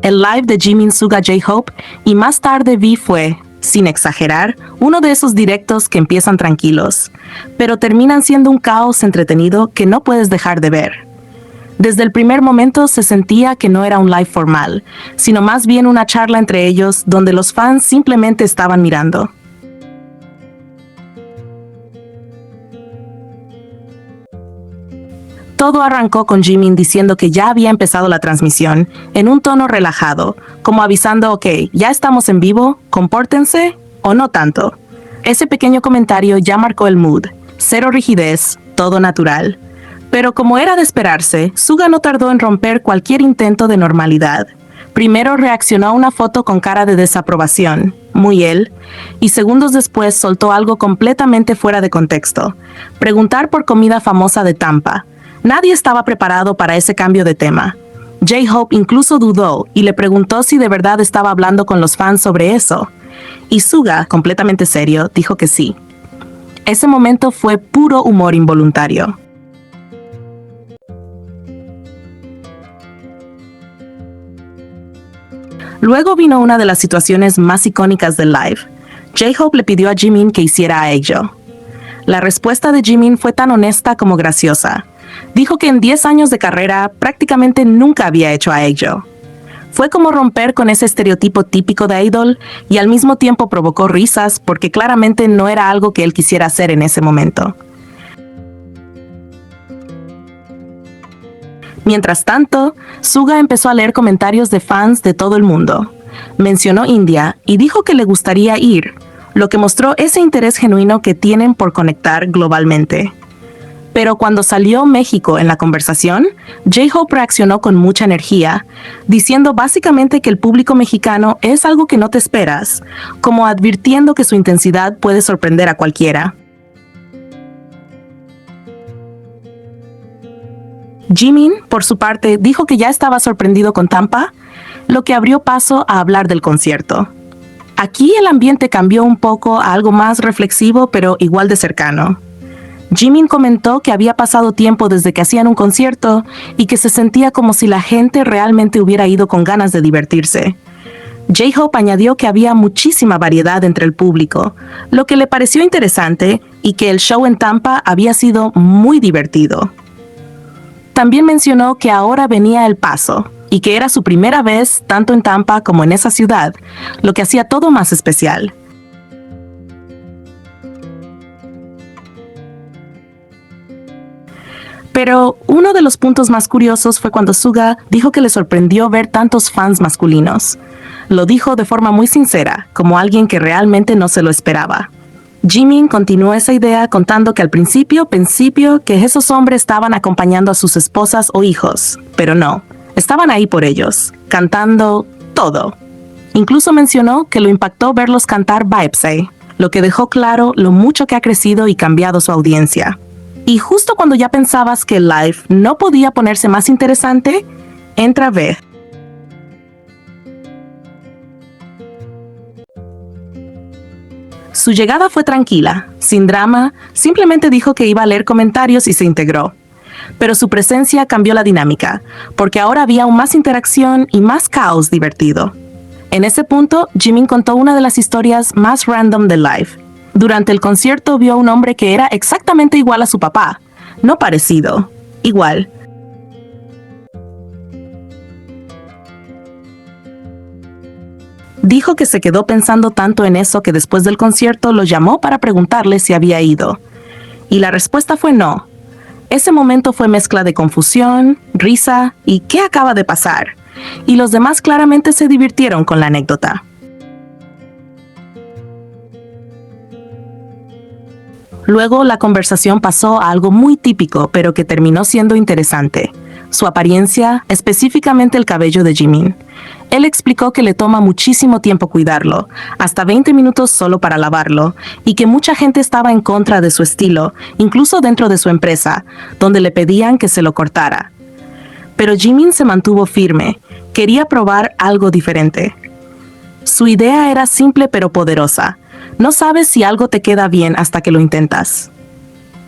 el live de Jimin, Suga, J-Hope, y más tarde V fue, sin exagerar, uno de esos directos que empiezan tranquilos, pero terminan siendo un caos entretenido que no puedes dejar de ver. Desde el primer momento se sentía que no era un live formal, sino más bien una charla entre ellos donde los fans simplemente estaban mirando. Todo arrancó con Jimin diciendo que ya había empezado la transmisión, en un tono relajado, como avisando, ok, ya estamos en vivo, compórtense, o no tanto. Ese pequeño comentario ya marcó el mood, cero rigidez, todo natural. Pero como era de esperarse, Suga no tardó en romper cualquier intento de normalidad. Primero reaccionó a una foto con cara de desaprobación, muy él, y segundos después soltó algo completamente fuera de contexto. Preguntar por comida famosa de Tampa. Nadie estaba preparado para ese cambio de tema. J-Hope incluso dudó y le preguntó si de verdad estaba hablando con los fans sobre eso. Y Suga, completamente serio, dijo que sí. Ese momento fue puro humor involuntario. Luego vino una de las situaciones más icónicas del live. J-Hope le pidió a Jimin que hiciera Aegyo. La respuesta de Jimin fue tan honesta como graciosa. Dijo que en 10 años de carrera prácticamente nunca había hecho Aegyo. Fue como romper con ese estereotipo típico de idol y al mismo tiempo provocó risas porque claramente no era algo que él quisiera hacer en ese momento. Mientras tanto, Suga empezó a leer comentarios de fans de todo el mundo. Mencionó India y dijo que le gustaría ir, lo que mostró ese interés genuino que tienen por conectar globalmente. Pero cuando salió México en la conversación, J-Hope reaccionó con mucha energía, diciendo básicamente que el público mexicano es algo que no te esperas, como advirtiendo que su intensidad puede sorprender a cualquiera. Jimin, por su parte, dijo que ya estaba sorprendido con Tampa, lo que abrió paso a hablar del concierto. Aquí el ambiente cambió un poco a algo más reflexivo, pero igual de cercano. Jimin comentó que había pasado tiempo desde que hacían un concierto y que se sentía como si la gente realmente hubiera ido con ganas de divertirse. J-Hope añadió que había muchísima variedad entre el público, lo que le pareció interesante y que el show en Tampa había sido muy divertido. También mencionó que ahora venía El Paso y que era su primera vez tanto en Tampa como en esa ciudad, lo que hacía todo más especial. Pero uno de los puntos más curiosos fue cuando Suga dijo que le sorprendió ver tantos fans masculinos. Lo dijo de forma muy sincera, como alguien que realmente no se lo esperaba. Jimin continuó esa idea contando que al principio que esos hombres estaban acompañando a sus esposas o hijos, pero no, estaban ahí por ellos, cantando todo. Incluso mencionó que lo impactó verlos cantar Vibesay, lo que dejó claro lo mucho que ha crecido y cambiado su audiencia. Y justo cuando ya pensabas que el live no podía ponerse más interesante, entra V. Su llegada fue tranquila, sin drama, simplemente dijo que iba a leer comentarios y se integró. Pero su presencia cambió la dinámica, porque ahora había aún más interacción y más caos divertido. En ese punto, Jimin contó una de las historias más random del live. Durante el concierto vio a un hombre que era exactamente igual a su papá. No parecido, igual. Dijo que se quedó pensando tanto en eso que después del concierto lo llamó para preguntarle si había ido. Y la respuesta fue no. Ese momento fue mezcla de confusión, risa y ¿qué acaba de pasar? Y los demás claramente se divirtieron con la anécdota. Luego la conversación pasó a algo muy típico, pero que terminó siendo interesante. Su apariencia, específicamente el cabello de Jimin. Él explicó que le toma muchísimo tiempo cuidarlo, hasta 20 minutos solo para lavarlo, y que mucha gente estaba en contra de su estilo, incluso dentro de su empresa, donde le pedían que se lo cortara. Pero Jimin se mantuvo firme, quería probar algo diferente. Su idea era simple pero poderosa. No sabes si algo te queda bien hasta que lo intentas.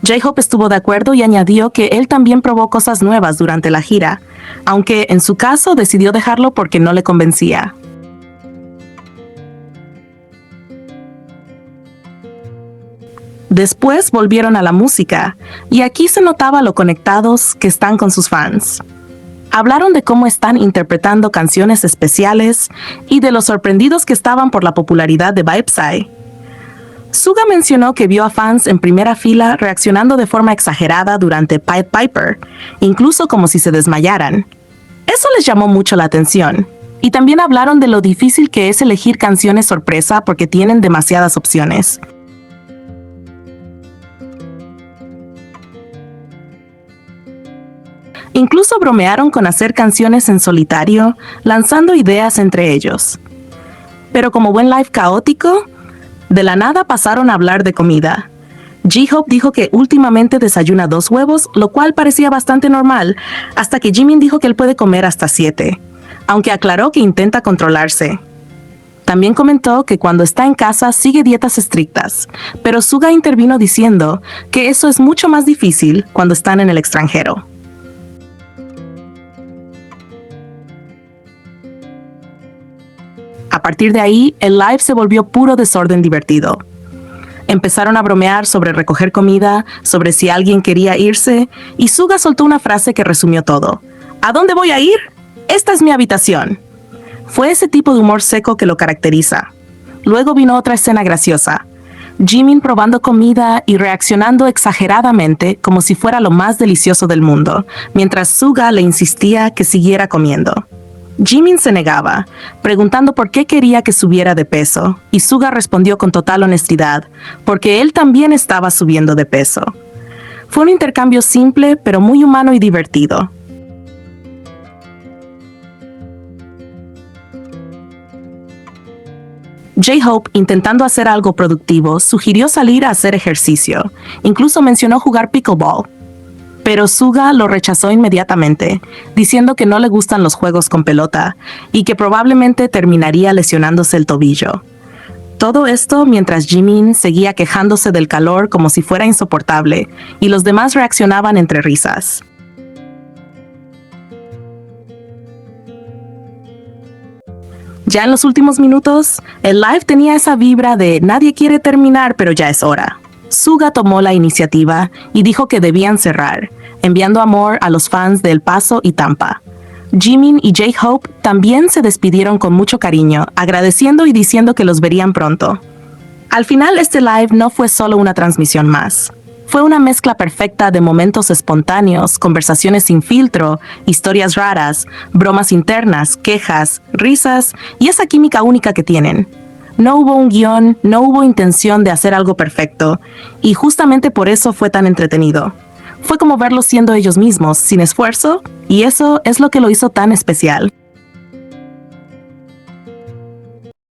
J-Hope estuvo de acuerdo y añadió que él también probó cosas nuevas durante la gira, aunque en su caso decidió dejarlo porque no le convencía. Después volvieron a la música, y aquí se notaba lo conectados que están con sus fans. Hablaron de cómo están interpretando canciones especiales y de lo sorprendidos que estaban por la popularidad de Vibes-I. Suga mencionó que vio a fans en primera fila reaccionando de forma exagerada durante Pied Piper, incluso como si se desmayaran. Eso les llamó mucho la atención. Y también hablaron de lo difícil que es elegir canciones sorpresa porque tienen demasiadas opciones. Incluso bromearon con hacer canciones en solitario, lanzando ideas entre ellos. Pero como buen live caótico, de la nada pasaron a hablar de comida. J-Hope dijo que últimamente desayuna 2 huevos, lo cual parecía bastante normal, hasta que Jimin dijo que él puede comer hasta 7, aunque aclaró que intenta controlarse. También comentó que cuando está en casa sigue dietas estrictas, pero Suga intervino diciendo que eso es mucho más difícil cuando están en el extranjero. A partir de ahí, el live se volvió puro desorden divertido. Empezaron a bromear sobre recoger comida, sobre si alguien quería irse, y Suga soltó una frase que resumió todo. ¿A dónde voy a ir? Esta es mi habitación. Fue ese tipo de humor seco que lo caracteriza. Luego vino otra escena graciosa. Jimin probando comida y reaccionando exageradamente como si fuera lo más delicioso del mundo, mientras Suga le insistía que siguiera comiendo. Jimin se negaba, preguntando por qué quería que subiera de peso, y Suga respondió con total honestidad, porque él también estaba subiendo de peso. Fue un intercambio simple, pero muy humano y divertido. J-Hope, intentando hacer algo productivo, sugirió salir a hacer ejercicio. Incluso mencionó jugar pickleball. Pero Suga lo rechazó inmediatamente, diciendo que no le gustan los juegos con pelota y que probablemente terminaría lesionándose el tobillo. Todo esto mientras Jimin seguía quejándose del calor como si fuera insoportable y los demás reaccionaban entre risas. Ya en los últimos minutos, el live tenía esa vibra de nadie quiere terminar pero ya es hora. Suga tomó la iniciativa y dijo que debían cerrar, enviando amor a los fans de El Paso y Tampa. Jimin y J-Hope también se despidieron con mucho cariño, agradeciendo y diciendo que los verían pronto. Al final, este live no fue solo una transmisión más. Fue una mezcla perfecta de momentos espontáneos, conversaciones sin filtro, historias raras, bromas internas, quejas, risas y esa química única que tienen. No hubo un guión, no hubo intención de hacer algo perfecto, y justamente por eso fue tan entretenido. Fue como verlos siendo ellos mismos, sin esfuerzo, y eso es lo que lo hizo tan especial.